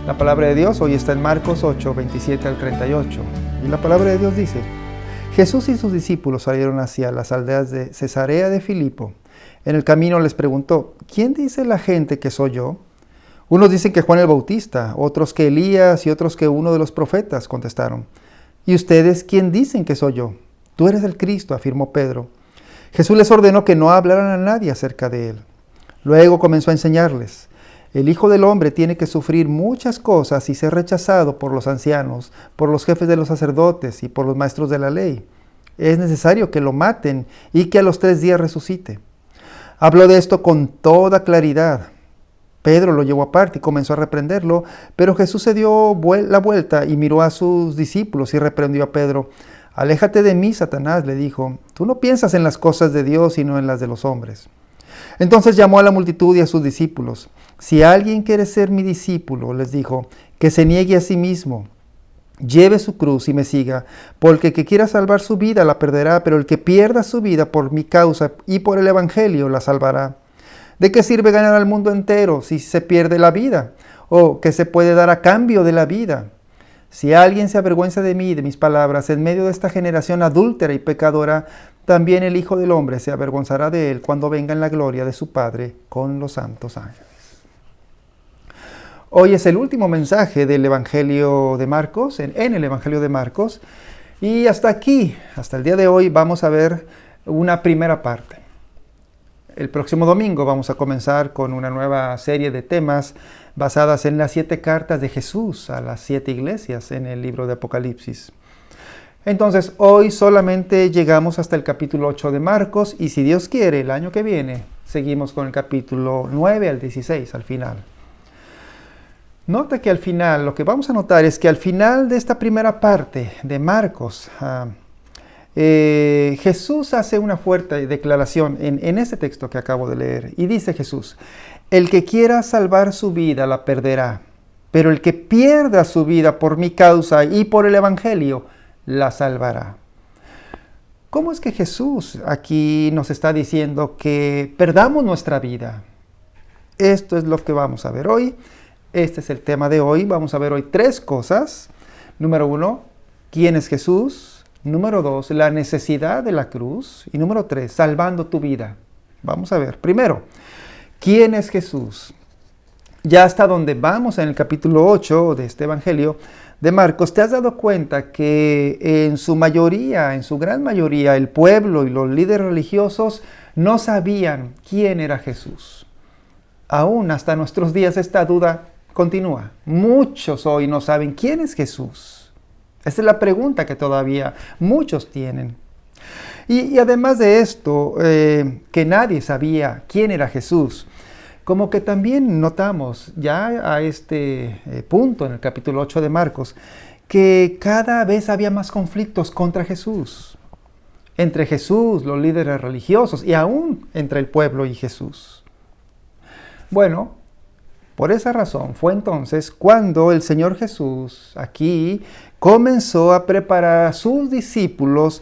La palabra de Dios hoy está en Marcos 8, 27 al 38. Y la palabra de Dios dice: Jesús y sus discípulos salieron hacia las aldeas de Cesarea de Filipo. En el camino les preguntó: ¿quién dice la gente que soy yo? Unos dicen que Juan el Bautista, otros que Elías y otros que uno de los profetas, contestaron. ¿Y ustedes quién dicen que soy yo? Tú eres el Cristo, afirmó Pedro. Jesús les ordenó que no hablaran a nadie acerca de él. Luego comenzó a enseñarles: el Hijo del Hombre tiene que sufrir muchas cosas y ser rechazado por los ancianos, por los jefes de los sacerdotes y por los maestros de la ley. Es necesario que lo maten y que a los 3 días resucite. Habló de esto con toda claridad. Pedro lo llevó aparte y comenzó a reprenderlo, pero Jesús se dio la vuelta y miró a sus discípulos y reprendió a Pedro. Aléjate de mí, Satanás, le dijo. Tú no piensas en las cosas de Dios, sino en las de los hombres. Entonces llamó a la multitud y a sus discípulos. Si alguien quiere ser mi discípulo, les dijo, que se niegue a sí mismo, lleve su cruz y me siga, porque el que quiera salvar su vida la perderá, pero el que pierda su vida por mi causa y por el evangelio la salvará. ¿De qué sirve ganar al mundo entero si se pierde la vida? ¿O qué se puede dar a cambio de la vida? Si alguien se avergüenza de mí y de mis palabras en medio de esta generación adúltera y pecadora, también el Hijo del Hombre se avergonzará de él cuando venga en la gloria de su Padre con los santos ángeles. Hoy es el último mensaje del Evangelio de Marcos, en el Evangelio de Marcos, y hasta aquí, hasta el día de hoy, vamos a ver una primera parte. El próximo domingo vamos a comenzar con una nueva serie de temas basadas en las 7 cartas de Jesús a las 7 iglesias en el libro de Apocalipsis. Entonces, hoy solamente llegamos hasta el capítulo 8 de Marcos y si Dios quiere, el año que viene, seguimos con el capítulo 9 al 16 al final. Nota que al final, lo que vamos a notar es que al final de esta primera parte de Marcos, Jesús hace una fuerte declaración en este texto que acabo de leer. Y dice Jesús: el que quiera salvar su vida la perderá, pero el que pierda su vida por mi causa y por el evangelio la salvará. ¿Cómo es que Jesús aquí nos está diciendo que perdamos nuestra vida? Esto es lo que vamos a ver hoy. Este es el tema de hoy. Vamos a ver hoy 3 cosas. Número 1, ¿quién es Jesús? Número 2, la necesidad de la cruz. Y número 3, salvando tu vida. Vamos a ver. Primero, ¿quién es Jesús? Ya hasta donde vamos en el capítulo 8 de este Evangelio de Marcos, ¿te has dado cuenta que en su gran mayoría, el pueblo y los líderes religiosos no sabían quién era Jesús? Aún hasta nuestros días esta duda continúa. Muchos hoy no saben quién es Jesús. Esa es la pregunta que todavía muchos tienen. Y además de esto, que nadie sabía quién era Jesús, como que también notamos ya a este punto en el capítulo 8 de Marcos, que cada vez había más conflictos contra Jesús. Entre Jesús, los líderes religiosos y aún entre el pueblo y Jesús. Bueno, por esa razón fue entonces cuando el Señor Jesús aquí comenzó a preparar a sus discípulos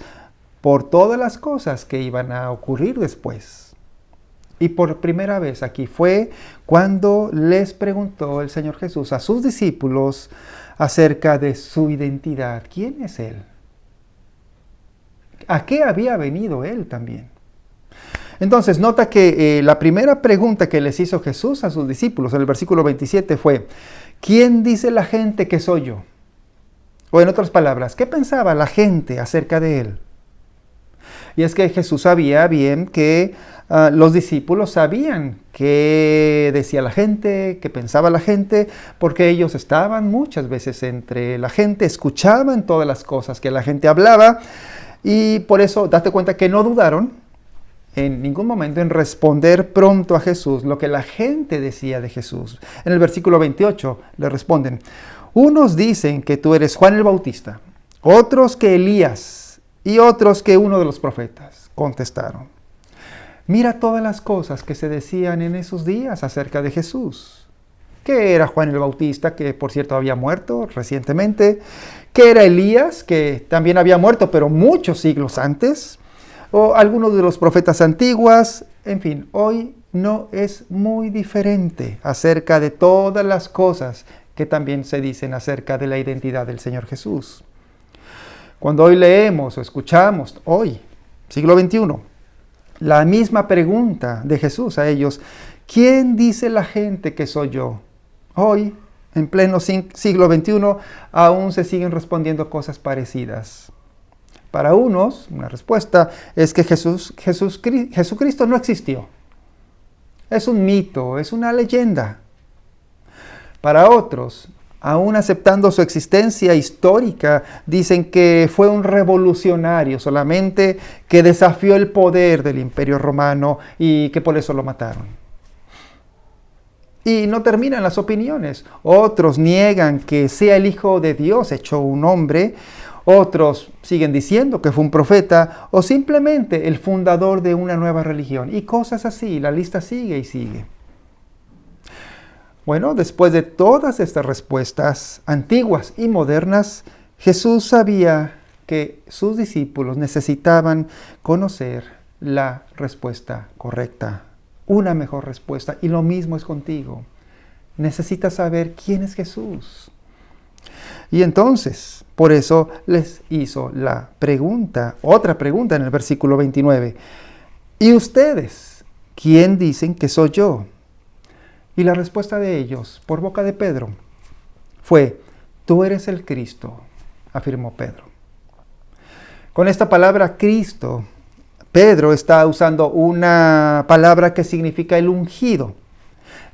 por todas las cosas que iban a ocurrir después. Y por primera vez aquí fue cuando les preguntó el Señor Jesús a sus discípulos acerca de su identidad. ¿Quién es Él? ¿A qué había venido Él también? Entonces, nota que la primera pregunta que les hizo Jesús a sus discípulos en el versículo 27 fue: ¿quién dice la gente que soy yo? O en otras palabras, ¿qué pensaba la gente acerca de Él? Y es que Jesús sabía bien que los discípulos sabían qué decía la gente, qué pensaba la gente, porque ellos estaban muchas veces entre la gente, escuchaban todas las cosas que la gente hablaba, y por eso date cuenta que no dudaron en ningún momento en responder pronto a Jesús lo que la gente decía de Jesús. En el versículo 28 le responden: unos dicen que tú eres Juan el Bautista, otros que Elías y otros que uno de los profetas, contestaron. Mira todas las cosas que se decían en esos días acerca de Jesús. Que era Juan el Bautista, que por cierto había muerto recientemente. Que era Elías, que también había muerto, pero muchos siglos antes. O algunos de los profetas antiguos. En fin, hoy no es muy diferente acerca de todas las cosas que también se dicen acerca de la identidad del Señor Jesús. Cuando hoy leemos o escuchamos, hoy, siglo XXI, la misma pregunta de Jesús a ellos, ¿quién dice la gente que soy yo? Hoy, en pleno siglo XXI, aún se siguen respondiendo cosas parecidas. Para unos, una respuesta es que Jesucristo no existió. Es un mito, es una leyenda. Para otros, aún aceptando su existencia histórica, dicen que fue un revolucionario solamente que desafió el poder del Imperio Romano y que por eso lo mataron. Y no terminan las opiniones. Otros niegan que sea el Hijo de Dios hecho un hombre. Otros siguen diciendo que fue un profeta o simplemente el fundador de una nueva religión. Y cosas así, la lista sigue y sigue. Bueno, después de todas estas respuestas antiguas y modernas, Jesús sabía que sus discípulos necesitaban conocer la respuesta correcta, una mejor respuesta. Y lo mismo es contigo. Necesitas saber quién es Jesús. Y entonces, por eso les hizo la pregunta, otra pregunta en el versículo 29. ¿Y ustedes, quién dicen que soy yo? Y la respuesta de ellos, por boca de Pedro, fue, tú eres el Cristo, afirmó Pedro. Con esta palabra Cristo, Pedro está usando una palabra que significa el ungido,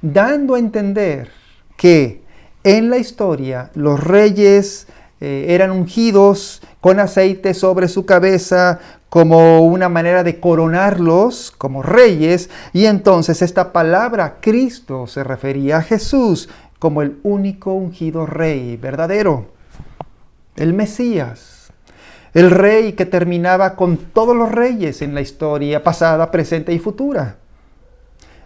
dando a entender que en la historia los reyes eran ungidos con aceite sobre su cabeza como una manera de coronarlos como reyes, y entonces esta palabra Cristo se refería a Jesús como el único ungido rey verdadero, el Mesías, el rey que terminaba con todos los reyes en la historia pasada, presente y futura.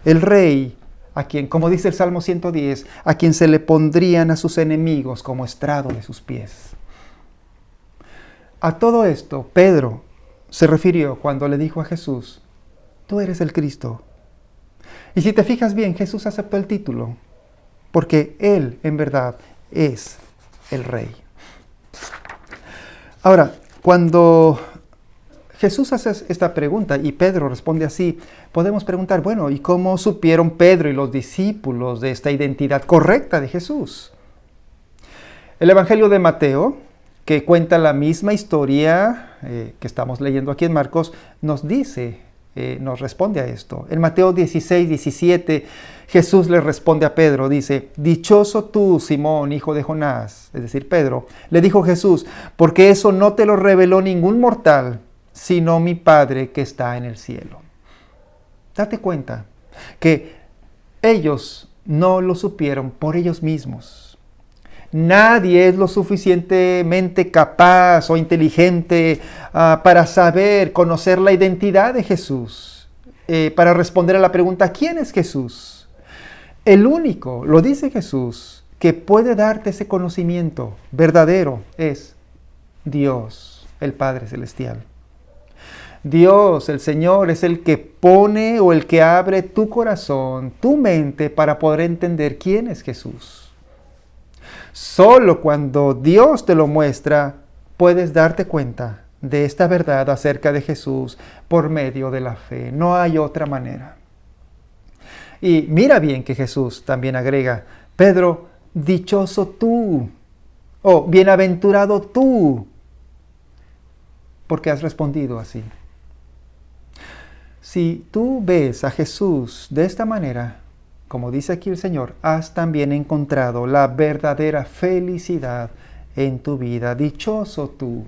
El rey a quien, como dice el Salmo 110, a quien se le pondrían a sus enemigos como estrado de sus pies. A todo esto, Pedro se refirió cuando le dijo a Jesús, tú eres el Cristo. Y si te fijas bien, Jesús aceptó el título, porque Él, en verdad, es el Rey. Ahora, cuando Jesús hace esta pregunta y Pedro responde así, podemos preguntar, bueno, ¿y cómo supieron Pedro y los discípulos de esta identidad correcta de Jesús? El Evangelio de Mateo, que cuenta la misma historia que estamos leyendo aquí en Marcos, nos dice, nos responde a esto. En Mateo 16, 17, Jesús le responde a Pedro, dice, dichoso tú, Simón, hijo de Jonás, es decir, Pedro, le dijo Jesús, porque eso no te lo reveló ningún mortal, sino mi Padre que está en el cielo. Date cuenta que ellos no lo supieron por ellos mismos. Nadie es lo suficientemente capaz o inteligente para saber, conocer la identidad de Jesús, para responder a la pregunta, ¿quién es Jesús? El único, lo dice Jesús, que puede darte ese conocimiento verdadero es Dios, el Padre Celestial. Dios, el Señor, es el que pone o el que abre tu corazón, tu mente, para poder entender quién es Jesús. Solo cuando Dios te lo muestra, puedes darte cuenta de esta verdad acerca de Jesús por medio de la fe. No hay otra manera. Y mira bien que Jesús también agrega, Pedro, dichoso tú, o bienaventurado tú, porque has respondido así. Si tú ves a Jesús de esta manera, como dice aquí el Señor, has también encontrado la verdadera felicidad en tu vida. Dichoso tú.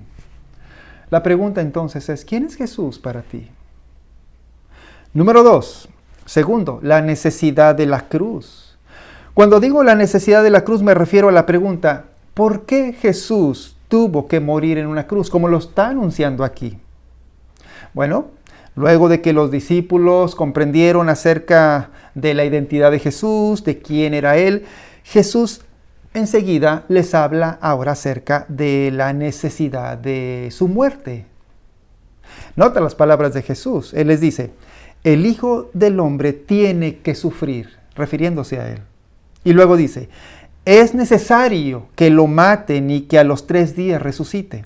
La pregunta entonces es, ¿quién es Jesús para ti? Número 2. Segundo, la necesidad de la cruz. Cuando digo la necesidad de la cruz me refiero a la pregunta, ¿por qué Jesús tuvo que morir en una cruz, como lo está anunciando aquí? Bueno, luego de que los discípulos comprendieron acerca de la identidad de Jesús, de quién era Él, Jesús enseguida les habla ahora acerca de la necesidad de su muerte. Nota las palabras de Jesús. Él les dice, el Hijo del Hombre tiene que sufrir, refiriéndose a Él. Y luego dice, es necesario que lo maten y que a los 3 días resucite.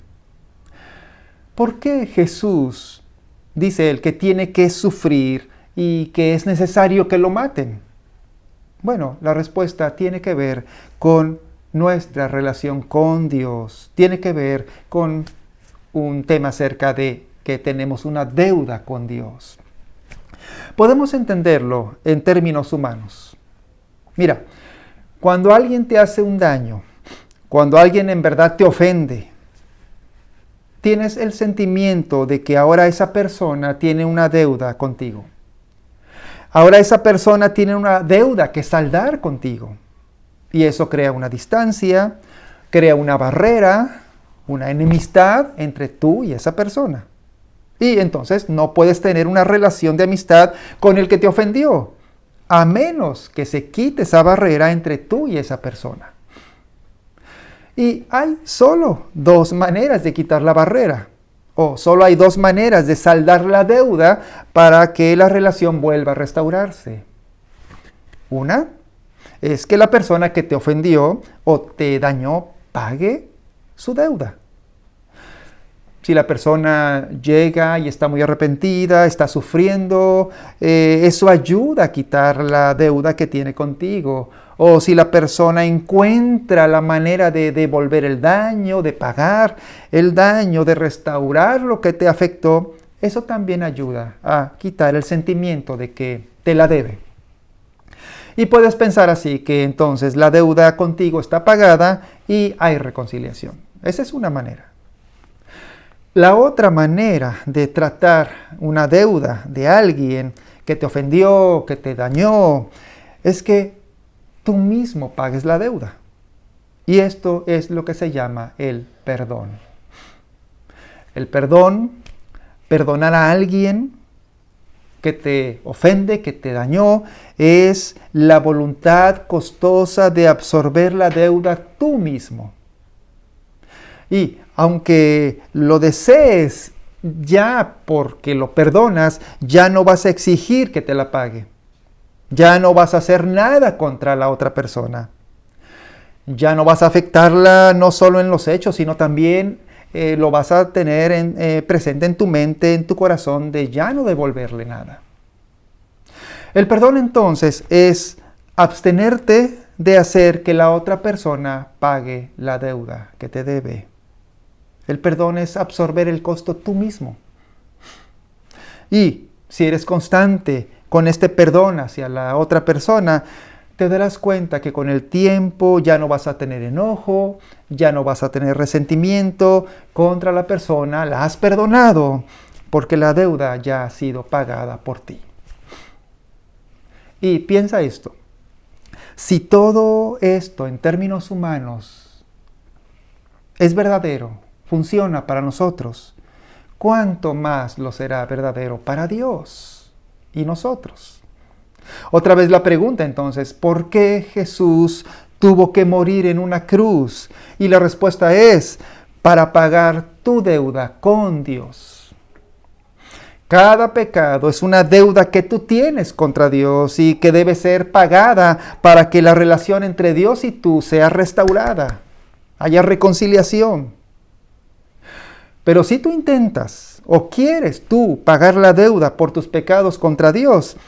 ¿Por qué Jesús dice él que tiene que sufrir y que es necesario que lo maten? Bueno, la respuesta tiene que ver con nuestra relación con Dios. Tiene que ver con un tema acerca de que tenemos una deuda con Dios. Podemos entenderlo en términos humanos. Mira, cuando alguien te hace un daño, cuando alguien en verdad te ofende, tienes el sentimiento de que ahora esa persona tiene una deuda contigo. Ahora esa persona tiene una deuda que saldar contigo. Y eso crea una distancia, crea una barrera, una enemistad entre tú y esa persona. Y entonces no puedes tener una relación de amistad con el que te ofendió, a menos que se quite esa barrera entre tú y esa persona. Y hay solo 2 maneras de quitar la barrera, o solo hay 2 maneras de saldar la deuda para que la relación vuelva a restaurarse. Una es que la persona que te ofendió o te dañó pague su deuda. Si la persona llega y está muy arrepentida, está sufriendo, eso ayuda a quitar la deuda que tiene contigo. O si la persona encuentra la manera de devolver el daño, de pagar el daño, de restaurar lo que te afectó, eso también ayuda a quitar el sentimiento de que te la debe. Y puedes pensar así, que entonces la deuda contigo está pagada y hay reconciliación. Esa es una manera. La otra manera de tratar una deuda de alguien que te ofendió, que te dañó, es que tú mismo pagues la deuda. Y esto es lo que se llama el perdón. El perdón, perdonar a alguien que te ofende, que te dañó, es la voluntad costosa de absorber la deuda tú mismo. Y aunque lo desees ya porque lo perdonas, ya no vas a exigir que te la pague. Ya no vas a hacer nada contra la otra persona. Ya no vas a afectarla no solo en los hechos, sino también lo vas a tener presente en tu mente, en tu corazón, de ya no devolverle nada. El perdón entonces es abstenerte de hacer que la otra persona pague la deuda que te debe. El perdón es absorber el costo tú mismo. Y si eres constante con este perdón hacia la otra persona, te darás cuenta que con el tiempo ya no vas a tener enojo, ya no vas a tener resentimiento contra la persona, la has perdonado porque la deuda ya ha sido pagada por ti. Y piensa esto, si todo esto en términos humanos es verdadero, funciona para nosotros, ¿cuánto más lo será verdadero para Dios y nosotros? Otra vez la pregunta entonces, ¿por qué Jesús tuvo que morir en una cruz? Y la respuesta es, para pagar tu deuda con Dios. Cada pecado es una deuda que tú tienes contra Dios y que debe ser pagada para que la relación entre Dios y tú sea restaurada, haya reconciliación. Pero si tú intentas o quieres tú pagar la deuda por tus pecados contra Dios,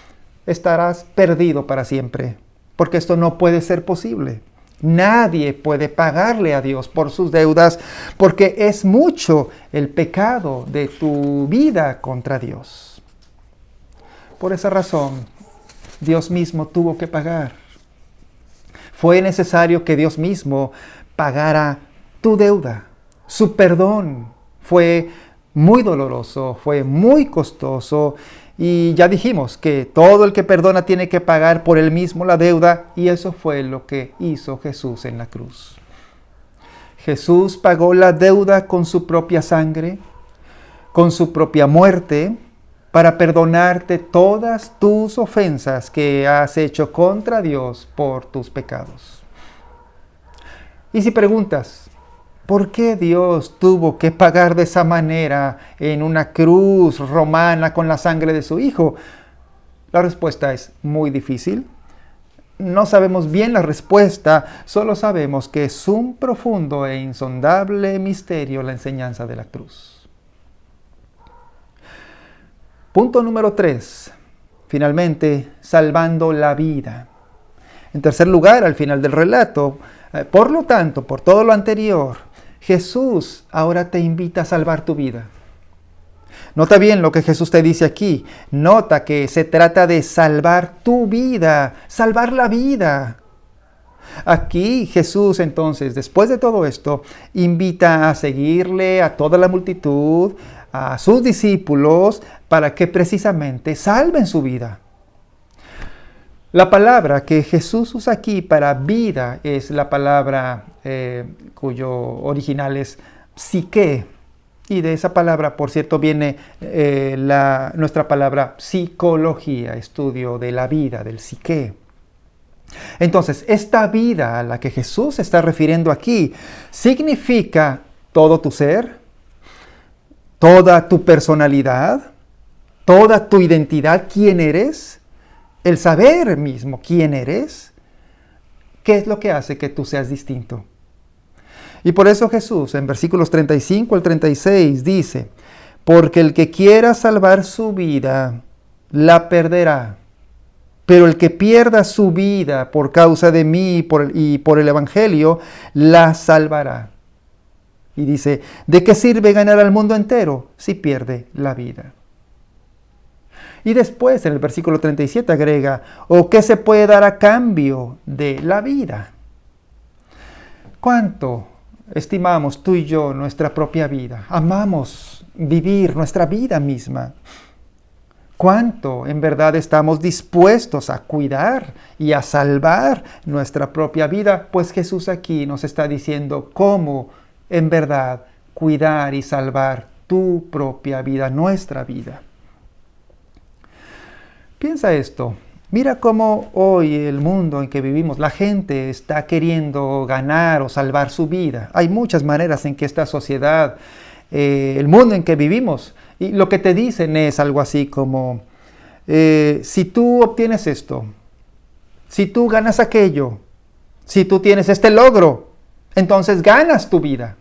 estarás perdido para siempre, porque esto no puede ser posible. Nadie puede pagarle a Dios por sus deudas, porque es mucho el pecado de tu vida contra Dios. Por esa razón, Dios mismo tuvo que pagar. Fue necesario que Dios mismo pagara tu deuda. Su perdón fue muy doloroso, fue muy costoso. Y ya dijimos que todo el que perdona tiene que pagar por él mismo la deuda, y eso fue lo que hizo Jesús en la cruz. Jesús pagó la deuda con su propia sangre, con su propia muerte, para perdonarte todas tus ofensas que has hecho contra Dios por tus pecados. Y si preguntas, ¿por qué Dios tuvo que pagar de esa manera en una cruz romana con la sangre de su Hijo? La respuesta es muy difícil. no sabemos bien la respuesta, solo sabemos que es un profundo e insondable misterio la enseñanza de la cruz. Punto número 3. Finalmente, salvando la vida. En tercer lugar, al final del relato, por lo tanto, por todo lo anterior, Jesús ahora te invita a salvar tu vida. Nota bien lo que Jesús te dice aquí. Nota que se trata de salvar tu vida, salvar la vida. Aquí Jesús entonces, después de todo esto, invita a seguirle a toda la multitud, a sus discípulos, para que precisamente salven su vida. La palabra que Jesús usa aquí para vida es la palabra cuyo original es psique. Y de esa palabra, por cierto, viene nuestra palabra psicología, estudio de la vida, del psique. Entonces, esta vida a la que Jesús se está refiriendo aquí significa todo tu ser, toda tu personalidad, toda tu identidad, quién eres, el saber mismo quién eres, qué es lo que hace que tú seas distinto. Y por eso Jesús en versículos 35 al 36 dice, porque el que quiera salvar su vida, la perderá. Pero el que pierda su vida por causa de mí y por el Evangelio, la salvará. Y dice, ¿de qué sirve ganar al mundo entero si pierde la vida? Y después en el versículo 37 agrega, ¿o qué se puede dar a cambio de la vida? ¿Cuánto estimamos tú y yo nuestra propia vida? Amamos vivir nuestra vida misma. ¿Cuánto en verdad estamos dispuestos a cuidar y a salvar nuestra propia vida? Pues Jesús aquí nos está diciendo cómo en verdad cuidar y salvar tu propia vida, nuestra vida. Piensa esto. Mira cómo hoy el mundo en que vivimos, la gente está queriendo ganar o salvar su vida. Hay muchas maneras en que esta sociedad, el mundo en que vivimos, y lo que te dicen es algo así como, si tú obtienes esto, si tú ganas aquello, si tú tienes este logro, entonces ganas tu vida.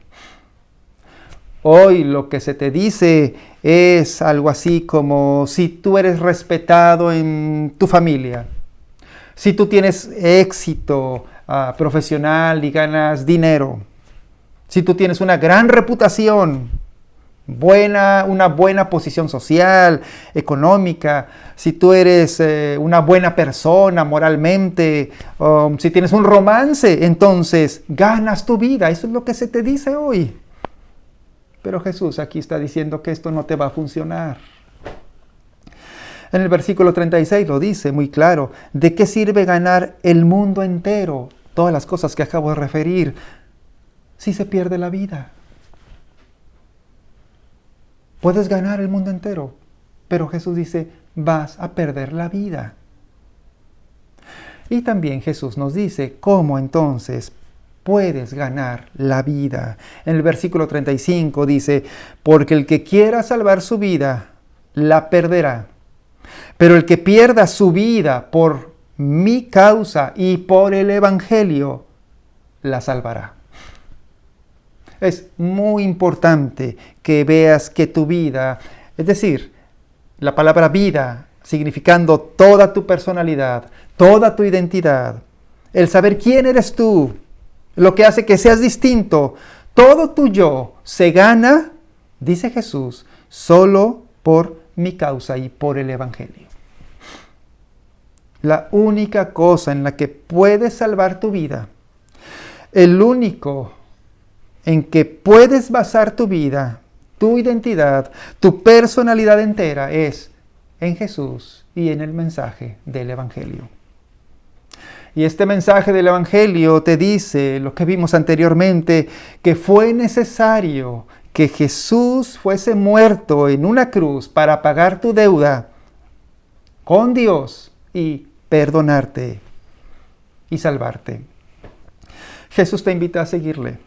Hoy lo que se te dice es algo así como si tú eres respetado en tu familia, si tú tienes éxito profesional y ganas dinero, si tú tienes una gran reputación, una buena posición social, económica, si tú eres una buena persona moralmente, si tienes un romance, entonces ganas tu vida. Eso es lo que se te dice hoy. Pero Jesús aquí está diciendo que esto no te va a funcionar. En el versículo 36 lo dice muy claro. ¿De qué sirve ganar el mundo entero? Todas las cosas que acabo de referir, si se pierde la vida. Puedes ganar el mundo entero, pero Jesús dice, vas a perder la vida. Y también Jesús nos dice cómo entonces puedes ganar la vida. En el versículo 35 dice, porque el que quiera salvar su vida, la perderá. Pero el que pierda su vida por mi causa y por el Evangelio, la salvará. Es muy importante que veas que tu vida, es decir, la palabra vida, significando toda tu personalidad, toda tu identidad, el saber quién eres tú, lo que hace que seas distinto, todo tu yo se gana, dice Jesús, solo por mi causa y por el Evangelio. La única cosa en la que puedes salvar tu vida, el único en que puedes basar tu vida, tu identidad, tu personalidad entera es en Jesús y en el mensaje del Evangelio. Y este mensaje del Evangelio te dice, lo que vimos anteriormente, que fue necesario que Jesús fuese muerto en una cruz para pagar tu deuda con Dios y perdonarte y salvarte. Jesús te invita a seguirle.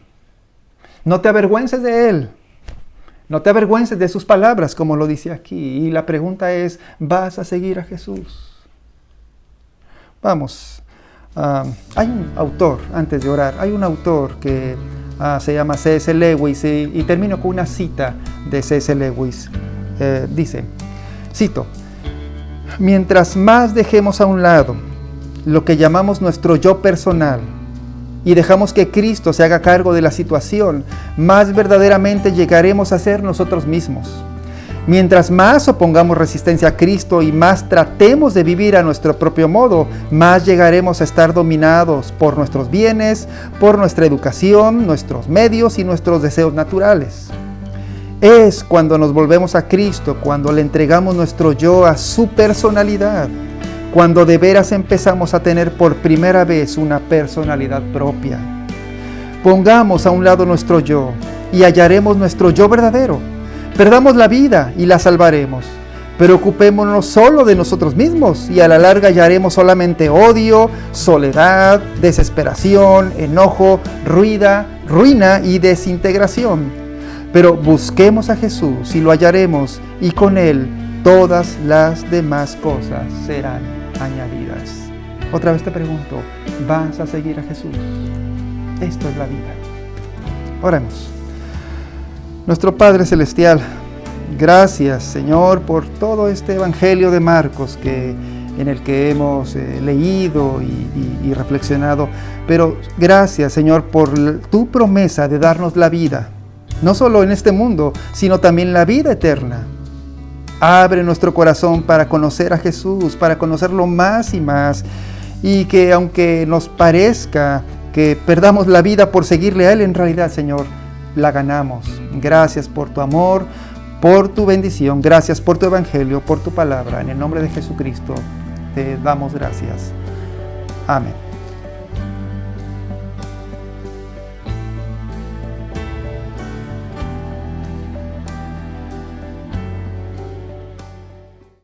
No te avergüences de Él. No te avergüences de sus palabras, como lo dice aquí. Y la pregunta es, ¿vas a seguir a Jesús? Vamos Hay un autor, antes de orar, hay un autor que se llama C.S. Lewis y termino con una cita de C.S. Lewis. Dice, cito, mientras más dejemos a un lado lo que llamamos nuestro yo personal y dejamos que Cristo se haga cargo de la situación, más verdaderamente llegaremos a ser nosotros mismos. Mientras más opongamos resistencia a Cristo y más tratemos de vivir a nuestro propio modo, más llegaremos a estar dominados por nuestros bienes, por nuestra educación, nuestros medios y nuestros deseos naturales. Es cuando nos volvemos a Cristo, cuando le entregamos nuestro yo a su personalidad, cuando de veras empezamos a tener por primera vez una personalidad propia. Pongamos a un lado nuestro yo y hallaremos nuestro yo verdadero. Perdamos la vida y la salvaremos. Preocupémonos solo de nosotros mismos y a la larga hallaremos solamente odio, soledad, desesperación, enojo, ruina y desintegración. Pero busquemos a Jesús y lo hallaremos, y con Él todas las demás cosas serán añadidas. Otra vez te pregunto, ¿vas a seguir a Jesús? Esto es la vida. Oremos. Nuestro Padre Celestial, gracias, Señor, por todo este Evangelio de Marcos en el que hemos leído y reflexionado. Pero gracias, Señor, por tu promesa de darnos la vida, no solo en este mundo, sino también la vida eterna. Abre nuestro corazón para conocer a Jesús, para conocerlo más y más, y que aunque nos parezca que perdamos la vida por seguirle a Él, en realidad, Señor, la ganamos. Gracias por tu amor, por tu bendición, gracias por tu evangelio, por tu palabra. En el nombre de Jesucristo te damos gracias. Amén.